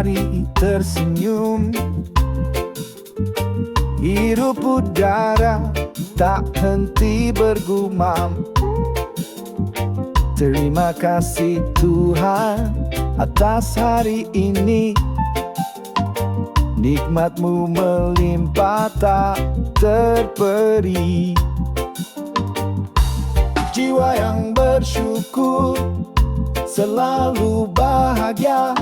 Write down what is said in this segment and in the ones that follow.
hari tersenyum. Hirup udara tak henti bergumam. Terima kasih Tuhan atas hari ini. Nikmat-Mu melimpah tak terperi. Jiwa yang bersyukur selalu bahagia.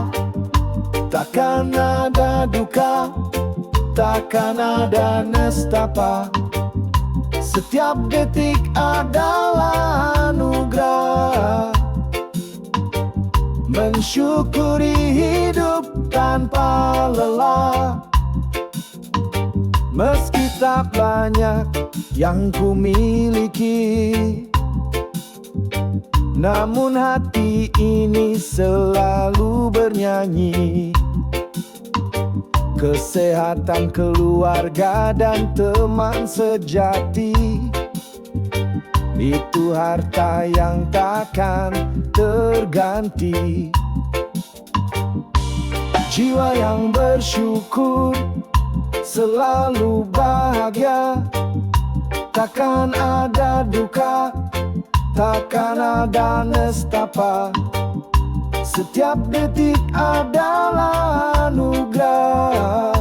Takkan ada duka, takkan ada nestapa. Setiap detik adalah anugerah. Mensyukuri hidup tanpa lelah. Meski tak banyak yang ku miliki, namun hati ini selalu bernyanyi. Kesehatan keluarga dan teman sejati, itu harta yang takkan terganti. Jiwa yang bersyukur selalu bahagia. Takkan ada duka, takkan ada nestapa. Setiap detik adalah anugerah.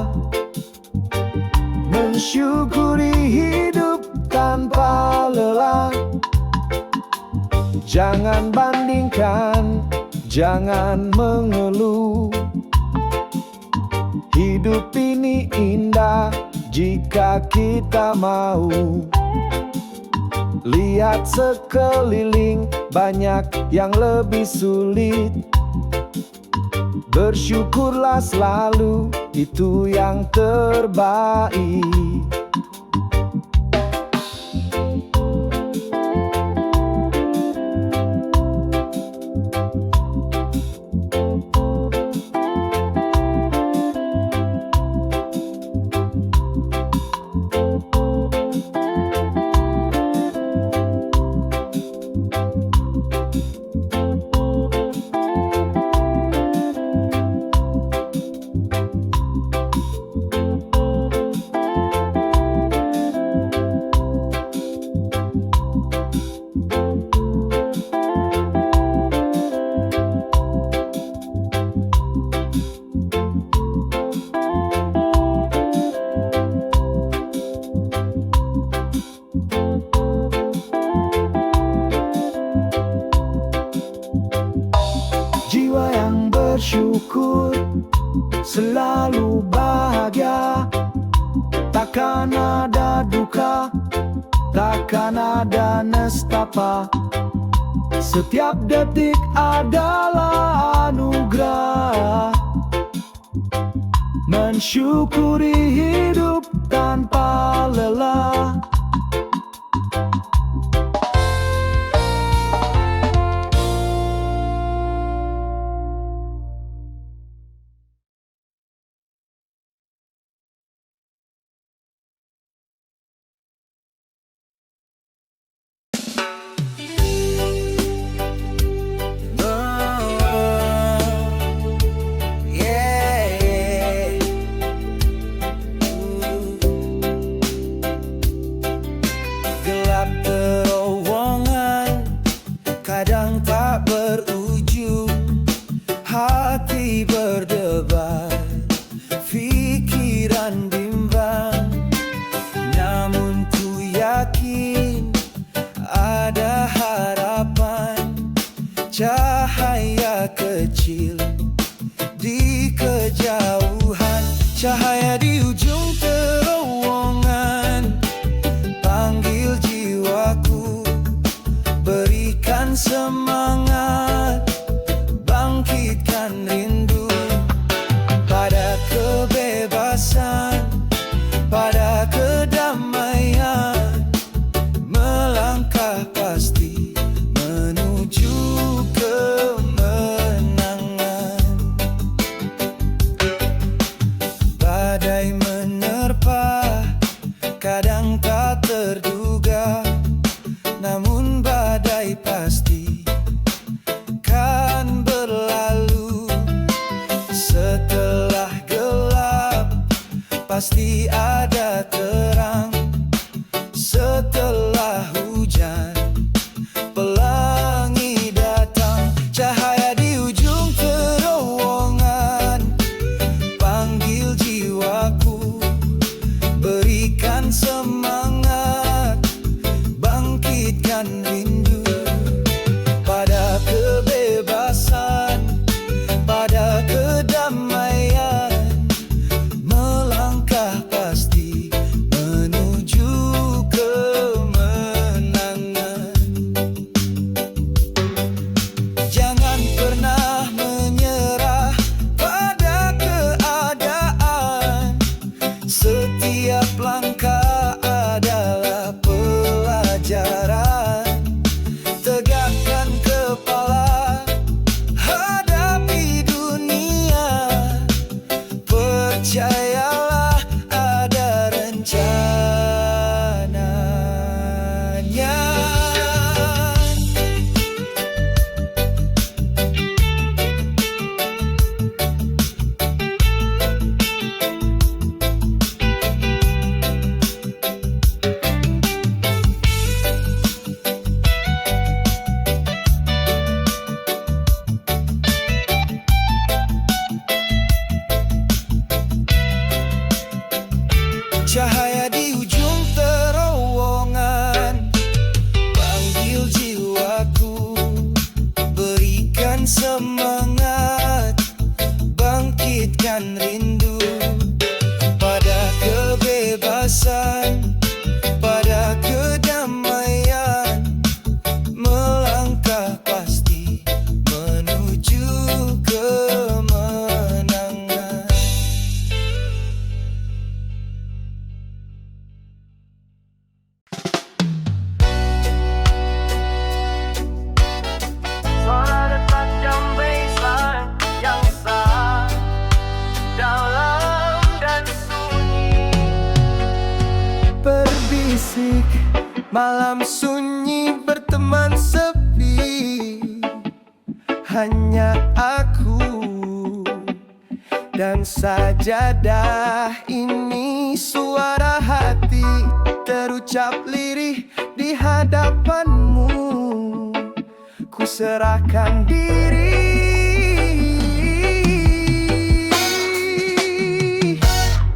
Mensyukuri hidup tanpa lelah. Jangan bandingkan, jangan mengeluh. Hidup ini indah jika kita mau. Lihat sekeliling, banyak yang lebih sulit. Bersyukurlah selalu, itu yang terbaik. Jiwa yang bersyukur selalu bahagia. Takkan ada duka, takkan ada nestapa. Setiap detik adalah anugerah. Mensyukuri hidup tanpa lelah. Kadang tak berujung, hati berdebar, pikiran bimbang. Namun ku yakin ada harapan, cahaya kecil di kejauhan, cahaya di ujung terowongan. Panggil jiwaku, berikan semangat, bangkitkan rindu pada kebebasan, pada kedamaian. Melangkah pasti menuju kemenangan. Badai menerpa, kadang tak terduga, namun badai pasti kan berlalu. Setelah berbisik, malam sunyi berteman sepi. Hanya aku dan sajadah, ini suara hati terucap lirih di hadapanmu. Ku serahkan diri.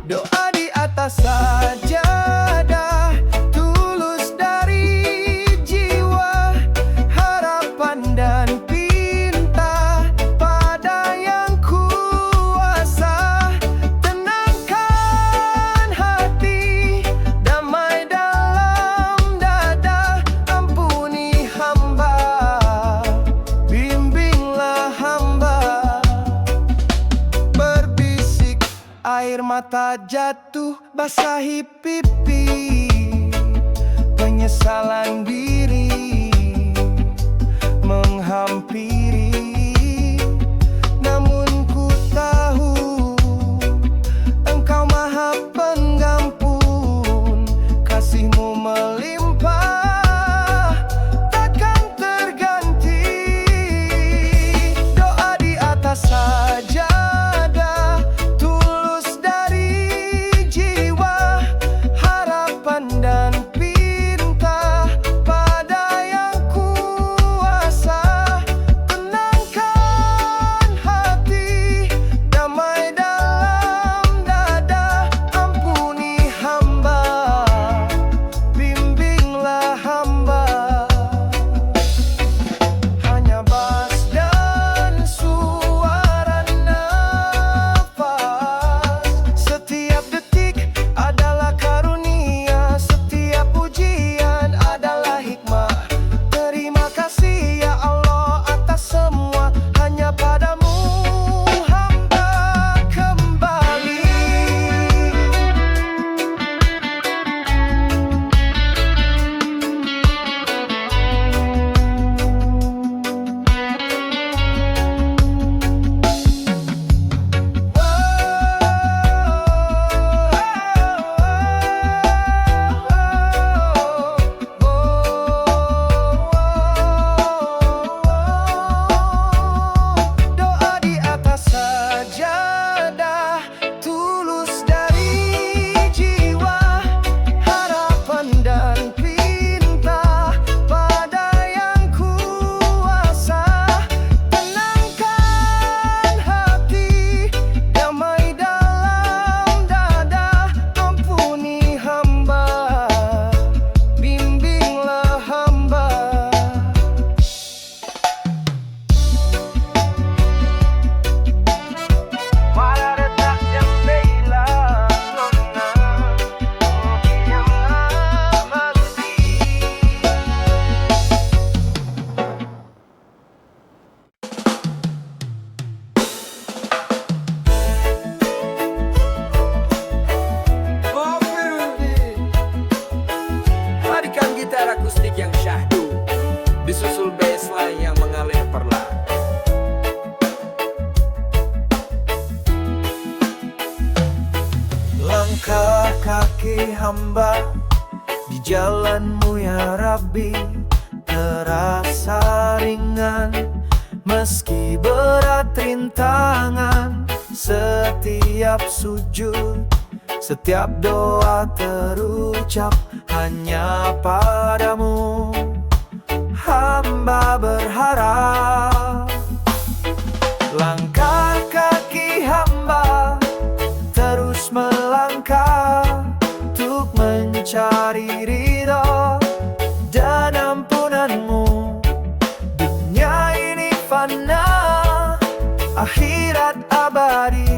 Doa di atas sajadah, tulus dari jiwa, harapan dan pinta pada yang kuasa. Tenangkan hati, damai dalam dada, ampuni hamba, bimbinglah hamba. Berbisik, air mata jatuh basahi pipi, penyesalan diri menghampiri. Namun ku tahu Engkau maha pengampun, kasih-Mu melimpah takkan terganti. Doa di atas sajadah, tulus dari jiwa, harapan dan pinta pada yang kuasa. Tenangkan hati, damai dalam dada, ampuni hamba, bimbinglah hamba. Hanya bas dan suara nafas, setiap detik adalah karunia, setiap ujian adalah hikmah. Terima kasih ya Allah atas semua, hanya padamu hamba kembali. Doa di atas sajadah, tulus dari jiwa, harapan dan pinta pada yang kuasa. Tenangkan hati, damai dalam dada, ampuni hamba, bimbinglah hamba. Pada detak jendela nona, diamlah mati. Matikan gitar akustik yang syahdu, disusul bassline yang mengalir perlahan. Langkah kaki hamba di jalan-Mu ya Rabbi terasa ringan, meski berat rintangan. Setiap sujud, setiap doa terucap hanya padamu hamba berharap. Langkah kaki hamba terus melangkah untuk mencari ridho dan ampunan-Mu. Dunia ini fana, akhirat abadi.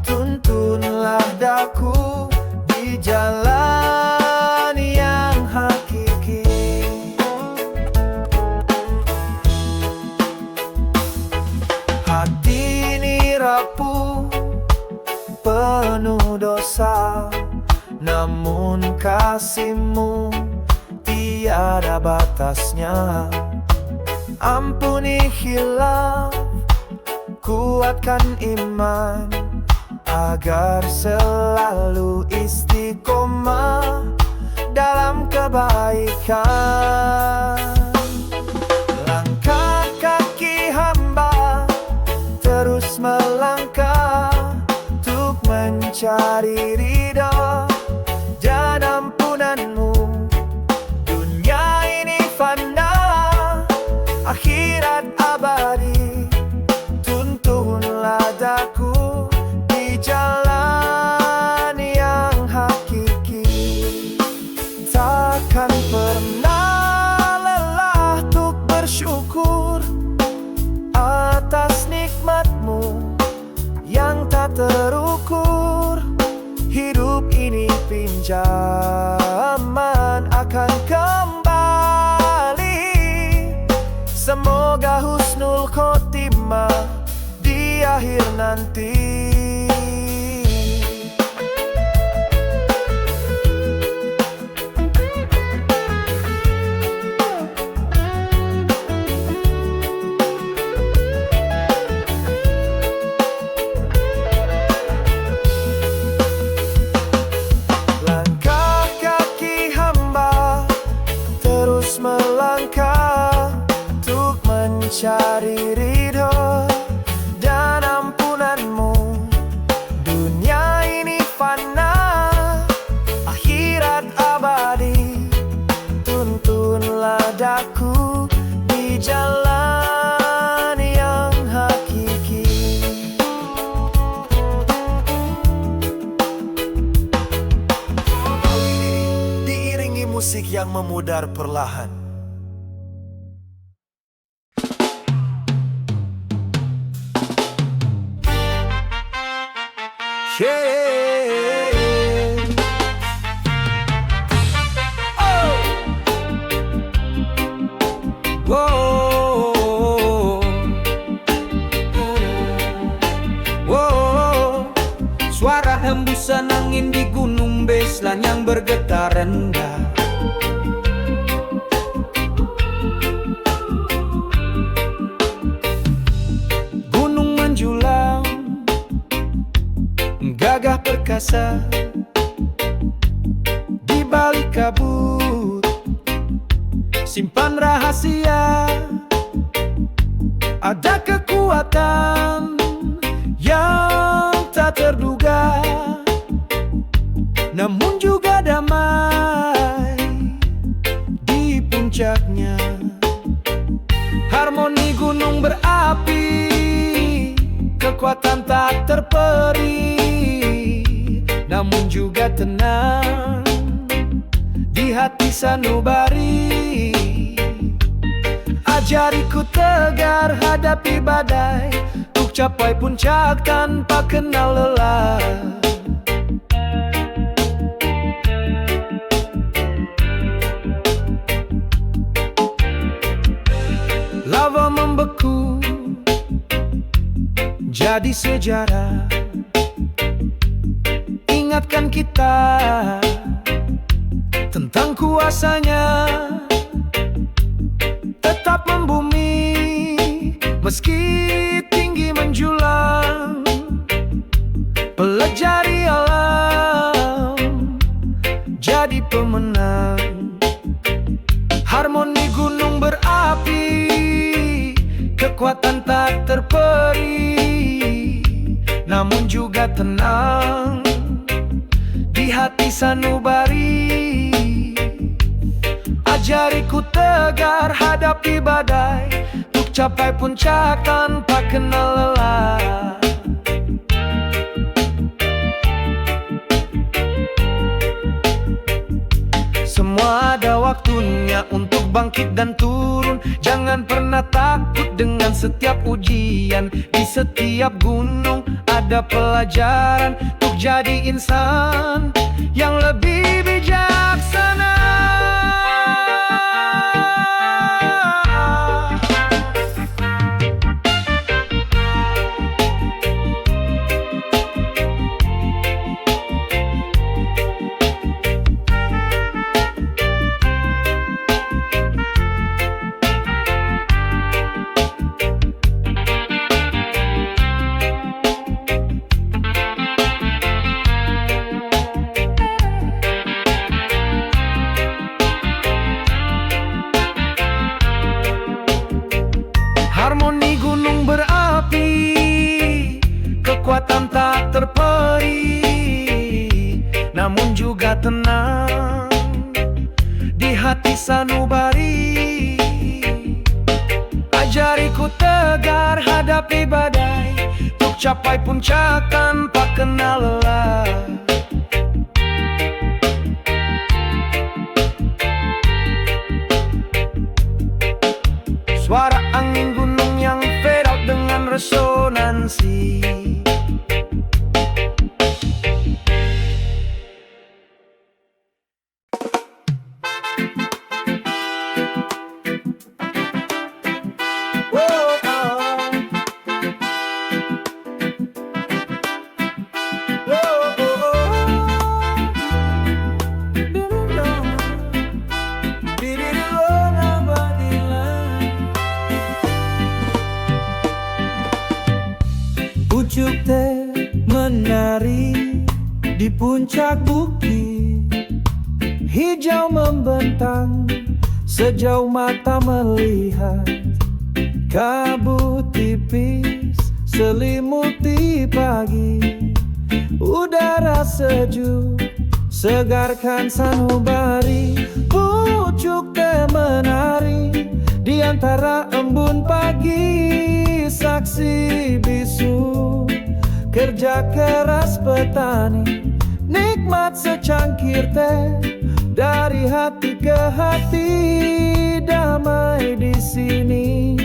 Tuntunlah daku di jalan yang hakiki. Hati ini rapuh, penuh dosa, namun kasih-Mu tiada batasnya. Ampuni hilaf, kuatkan iman, agar selalu istiqomah kebaikan. Langkah kaki hamba terus melangkah untuk mencari ridha dan ampunanmu. Dunia ini fana, akhirat abadi. Tuntunlah daku di jalan yang hakiki. Takkan pernah lelah untuk bersyukur atas nikmatmu yang tak terukur. Hidup ini pinjaman akan kembali. Semoga husnul khotimah di akhir nanti. Langkah kaki hamba terus melangkah untuk mencari ridho dan ampunanmu. Dunia ini fana, akhirat abadi. Tuntunlah daku di jalan yang hakiki. Diiringi musik yang memudar perlahan. Suara hembusan angin di gunung Beslan yang bergetar rendah. Gunung menjulang, gagah perkasa di balik kabut. Simpan rahasia, ada kekuatan yang tak terduga, namun juga damai di puncaknya. Harmoni gunung berapi, kekuatan tak terperi, namun juga tenang di hati sanubari. Ajariku tegar hadapi badai, untuk capai puncak tanpa kenal lelah. Lava membeku jadi sejarah, ingatkan kita tentang kuasanya. Tetap membumi meski tinggi menjulang, pelajari alam jadi pemenang. Harmoni gunung berapi, kekuatan tak terperi, namun juga tenang di hati sanubari. Ajariku tegar hadapi badai, untuk capai puncak tanpa kenal lelah. Semua ada waktunya untuk bangkit dan turun. Jangan pernah takut dengan setiap ujian. Di setiap gunung ada pelajaran untuk jadi insan yang lebih bijaksana. hati sanubari. Ajariku tegar hadapi badai, untuk capai puncak tanpa kenal lelah. Suara angin gunung yang fade out dengan resonansi. Pucuk teh menari di puncak bukit, hijau membentang sejauh mata melihat. Kabut tipis selimuti pagi, udara sejuk segarkan sanubari. Pucuk teh menari di antara embun pagi, saksi bisu kerja keras petani, nikmat secangkir teh dari hati ke hati. Damai di sini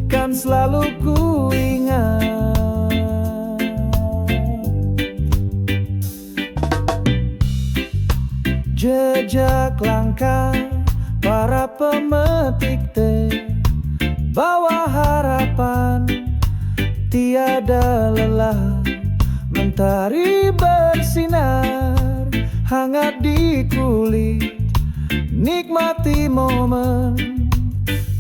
kan selalu ku ingat. Jejak langkah para pemetik teh, bawa harapan tiada lelah. Mentari bersinar hangat di kulit, nikmati momen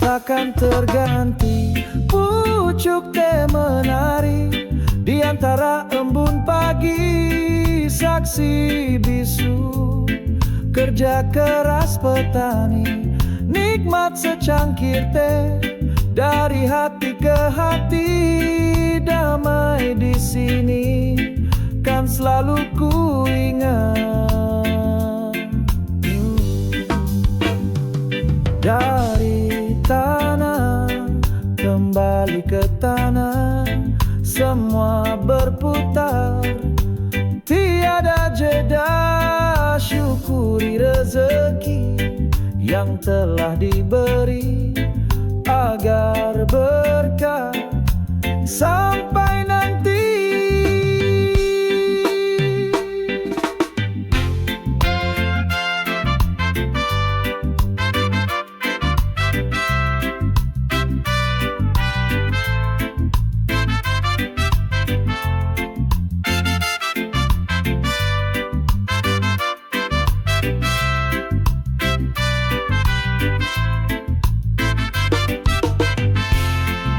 takkan terganti. Pucuk teh menari di antara embun pagi, saksi bisu kerja keras petani, nikmat secangkir teh dari hati ke hati. Damai di sini kan selalu ku ingat. Dari tanah kembali ke tanah, semua berputar tiada jeda. Syukuri rezeki yang telah diberi, agar berkah sampai nanti.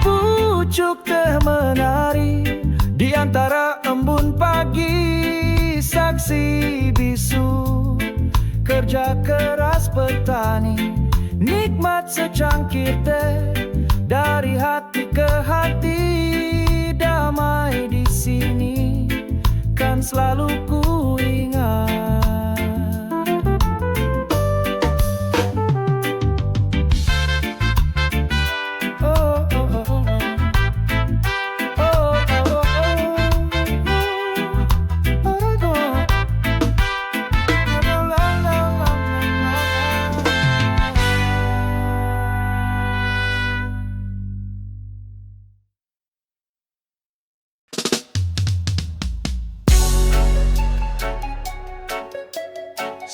Pucuk teh menari di antara embun pagi, saksi bisu kerja keras petani, nikmat secangkir teh dari hati ke hati. Damai di sini kan selalu ku ingat.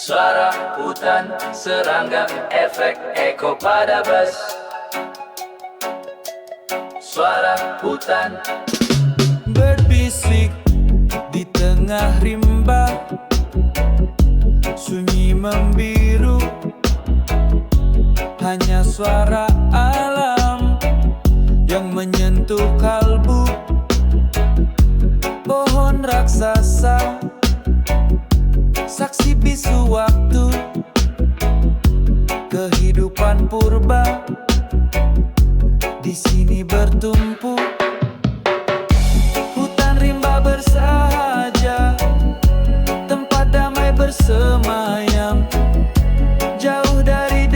Suara hutan, serangga, efek eko pada bas. Suara hutan berbisik di tengah rimba, sunyi membiru, hanya suara alam yang menyentuh kalbu. Pohon raksasa, saksi bisu waktu, kehidupan purba di sini bertumpu. Hutan rimba bersahaja, tempat damai bersemayam, jauh dari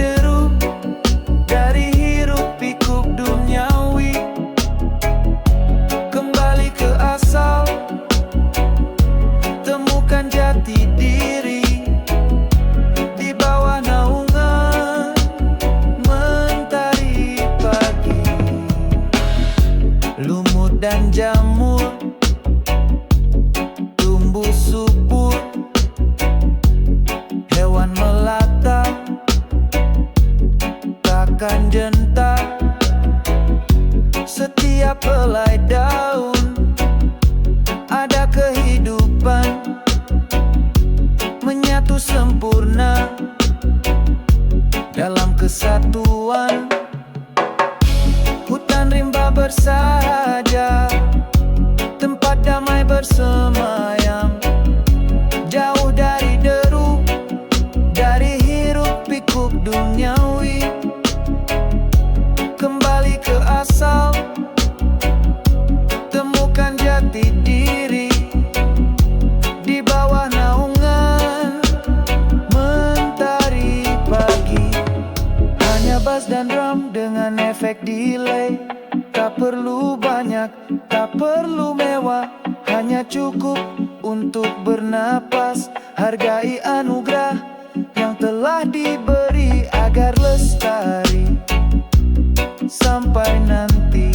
dalam kesatuan. Hutan rimba bersahaja, tempat damai bersemayam, jauh dari deru, dari hiruk pikuk duniawi. Kembali ke asal, temukan jati diri di bawah naungan mentari pagi. Hanya bass dan drum dengan efek delay. Tak perlu banyak, tak perlu mewah, hanya cukup untuk bernapas. Hargai anugerah yang telah diberi agar lestari sampai nanti.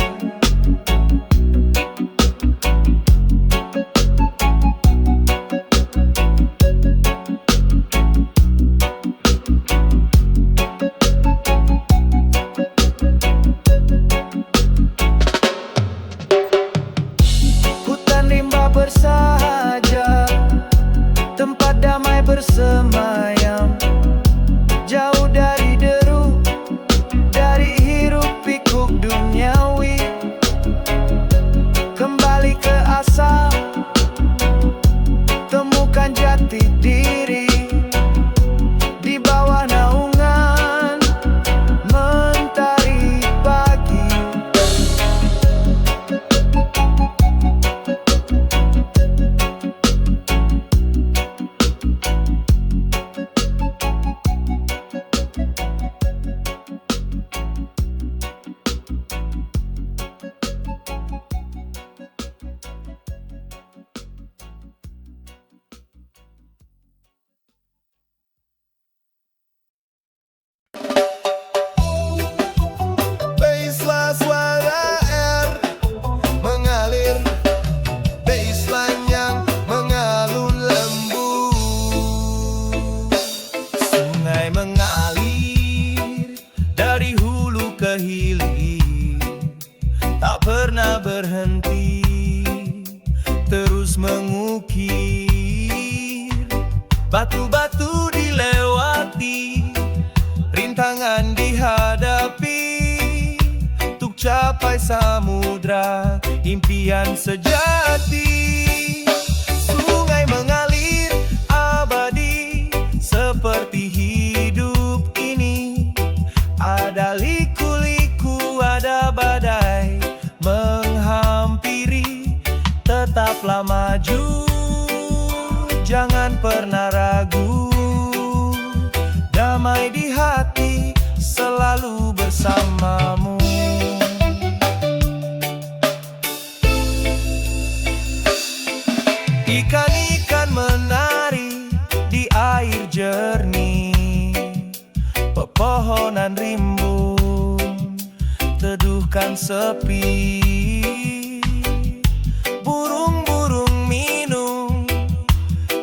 Bersahaja, tempat damai bersemayam, jauh dari deru, dari hiruk pikuk duniawi. Kembali ke asal, temukan jati diri di bawah naungan mentari pagi. Basslah suara R mengalir, bassline yang mengalun lembut. Sungai mengalir dari hulu ke hilir, tak pernah berhenti, terus mengukir. Batu-batu dilewati, rintangan dihadapi, untuk capai samudra impian sejati. Sungai mengalir abadi seperti hidup ini. Ada liku-liku, ada badai menghampiri. Tetaplah maju, jangan pernah ragu. Damai di hati, selalu bersamamu. Ikan-ikan menari di air jernih, pepohonan rimbun teduhkan sepi. Burung-burung minum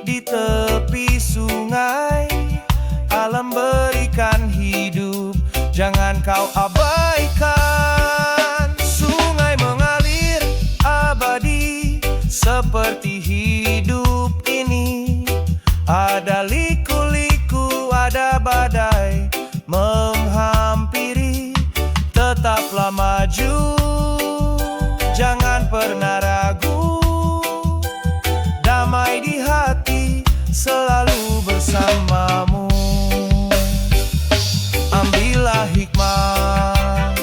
di tepi sungai, alam berikan hidup, jangan kau abaikan. Sungai mengalir abadi seperti hidup ini. Ada liku-liku, ada badai menghampiri. Tetaplah maju, jangan pernah ragu. Damai di hati, selalu bersamamu. Ambillah hikmah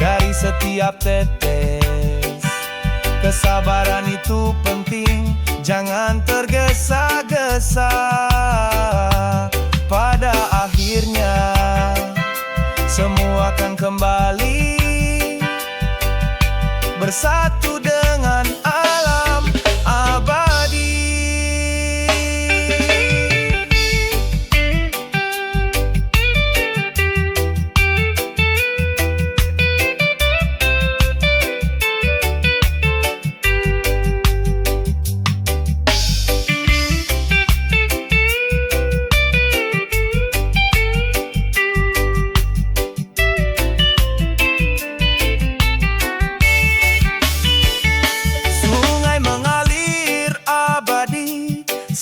dari setiap tetes. Kesabaran itu penting, jangan tergesa-gesa. Pada akhirnya semua akan kembali bersatu dengan alam abadi.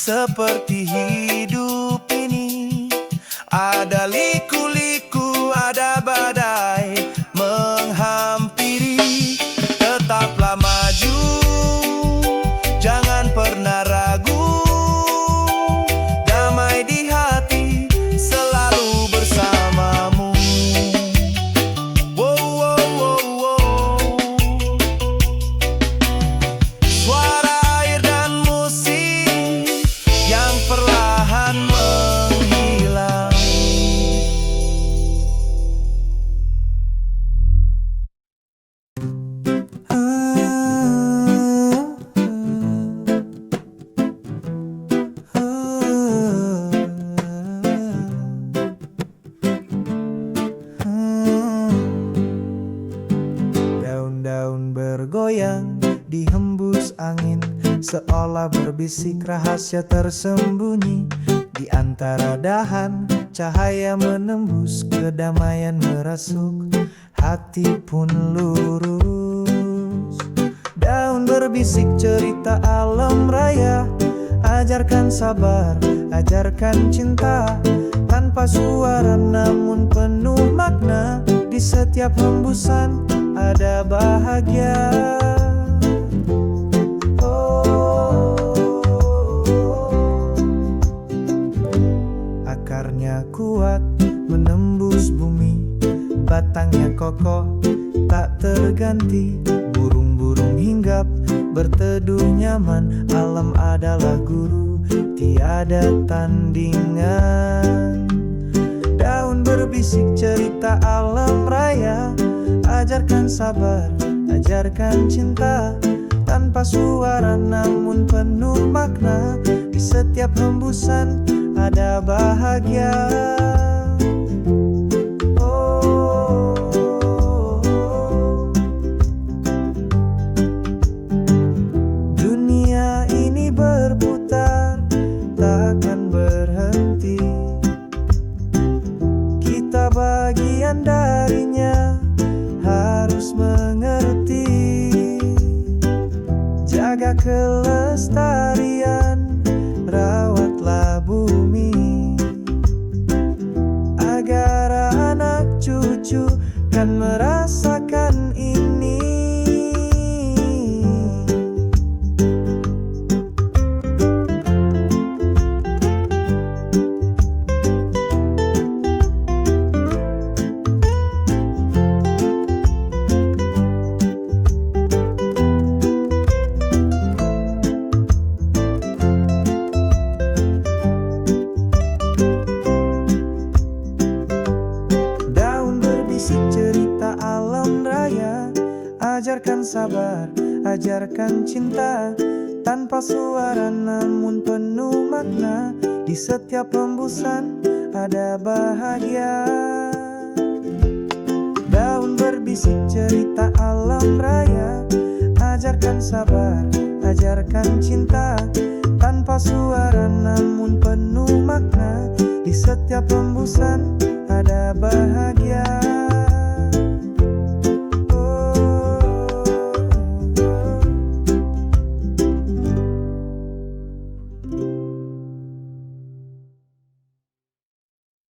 Seperti hidup ini, ada liku-liku seolah berbisik rahasia tersembunyi. Di antara dahan, cahaya menembus, kedamaian merasuk, hati pun lurus. Daun berbisik cerita alam raya, ajarkan sabar, ajarkan cinta, tanpa suara namun penuh makna. Di setiap hembusan ada bahagia. Akarnya kuat menembus bumi, batangnya kokoh tak terganti. Burung-burung hinggap berteduh nyaman, alam adalah guru, tiada tandingan. Daun berbisik cerita alam raya, ajarkan sabar, ajarkan cinta, tanpa suara namun penuh makna. Di setiap hembusan ada bahagia. Dunia ini berputar, takkan berhenti. Kita bagian darinya, harus mengerti. Jaga kelestarian, rawatlah bumi, agar anak cucu kan merasakan ini. Cerita alam raya, ajarkan sabar, ajarkan cinta, tanpa suara namun penuh makna. Di setiap hembusan ada bahagia. Daun berbisik cerita alam raya, ajarkan sabar, ajarkan cinta, tanpa suara namun penuh makna. Di setiap hembusan ada bahagia.